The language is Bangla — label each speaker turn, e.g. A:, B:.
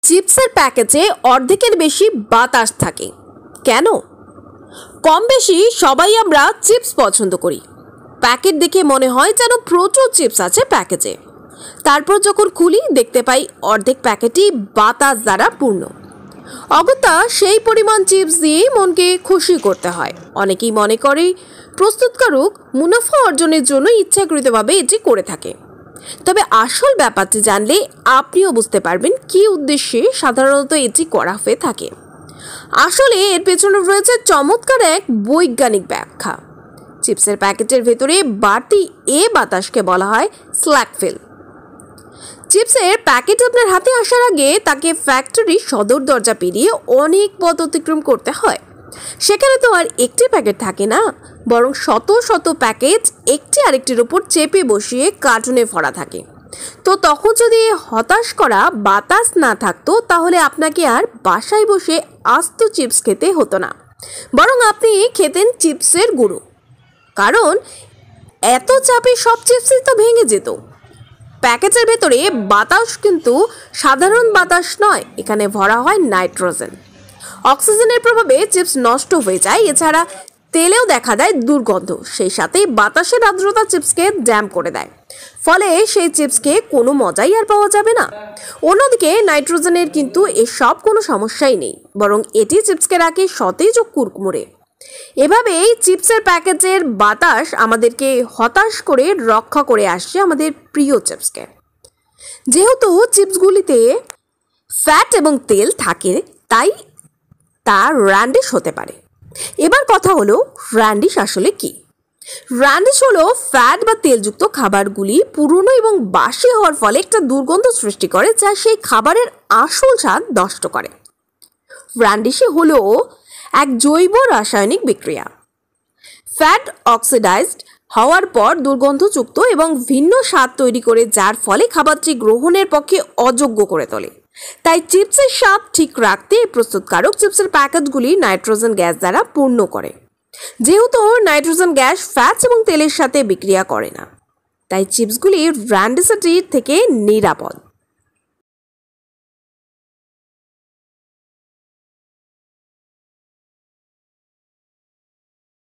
A: চিপসের প্যাকেজে অর্ধেকের বেশি বাতাস থাকে কেন? কম বেশি সবাই আমরা চিপস পছন্দ করি। প্যাকেট দেখে মনে হয় যেন প্রচুর চিপস আছে প্যাকেজে। তারপর যখন খুলি দেখতে পাই অর্ধেক প্যাকেটই বাতাস দ্বারা পূর্ণ। অগত্যা সেই পরিমাণ চিপস দিয়েই মনকে খুশি করতে হয়। অনেকেই মনে করে প্রস্তুতকারক মুনাফা অর্জনের জন্য ইচ্ছাকৃতভাবে এটি করে থাকে। তবে আসল ব্যাপারটি জানলে আপনিও বুঝতে পারবেন কি উদ্দেশ্যে সাধারণত এটি করা হয়ে থাকে। আসলে এর পেছনে রয়েছে চমৎকার এক বৈজ্ঞানিক ব্যাখ্যা। চিপসের প্যাকেটের ভেতরে বাড়তি বাতাসকে বলা হয় স্ল্যাক ফিল। চিপসের প্যাকেট আপনার হাতে আসার আগে তাকে ফ্যাক্টরি সদর দরজা পেরিয়ে অনেক পথ অতিক্রম করতে হয়। সেখানে তো আর একটি প্যাকেট থাকে না, বরং শত শত প্যাকেট একটি আরেকটির উপর চেপে বসিয়ে কার্টুনে ভরা থাকে। তো তখন যদি হতাশ করা বাতাস না থাকতো তাহলে আপনাকে আর বাসায় বসে আস্ত চিপস খেতে হতো না, বরং আপনি খেতেন চিপসের গুঁড়ো। কারণ এত চাপে সব চিপসই তো ভেঙে যেত। প্যাকেটের ভেতরে বাতাস কিন্তু সাধারণ বাতাস নয়, এখানে ভরা হয় নাইট্রোজেন। অক্সিজেনের প্রভাবে চিপস নষ্ট হয়ে যায়। এছাড়া তেলেও দেখা দেয় দুর্গন্ধ, সেই সাথে বাতাসের আর্দ্রতা চিপসকে ড্যাম করে দেয়। ফলে সেই চিপসকে কোনো মজাই আর পাওয়া যাবে না। অন্যদিকে নাইট্রোজেনের কিন্তু এসব কোনো সমস্যাই নেই, বরং এটি চিপসকে রাখে সতেজ ও কুরকুরে। এভাবেই চিপসের প্যাকেজের বাতাস আমাদেরকে হতাশ করে রক্ষা করে আসছে আমাদের প্রিয় চিপসকে। যেহেতু চিপসগুলিতে ফ্যাট এবং তেল থাকে তাই তা র্যান্ডিশ হতে পারে। এবার কথা হলো র্যান্ডিশ আসলে কি? র্যান্ডিশ হলো ফ্যাট বা তেলযুক্ত খাবারগুলি পুরনো এবং বাসি হওয়ার ফলে একটা দুর্গন্ধ সৃষ্টি করে, যা সেই খাবারের আসল স্বাদ নষ্ট করে। র্যান্ডিশে হলো এক জৈব রাসায়নিক বিক্রিয়া। ফ্যাট অক্সিডাইজড হওয়ার পর দুর্গন্ধযুক্ত এবং ভিন্ন স্বাদ তৈরি করে, যার ফলে খাবারটি গ্রহণের পক্ষে অযোগ্য করে তোলে। তাই চিপসের স্বাদ ঠিক রাখতে প্রস্তুতকারক চিপসের প্যাকেটগুলি নাইট্রোজেন গ্যাস দ্বারা পূর্ণ করে। যেহেতু নাইট্রোজেন গ্যাস ফ্যাট এবং তেলের সাথে বিক্রিয়া করে না, তাই চিপসগুলি র্যান্ডিসিটি থেকে নিরাপদ।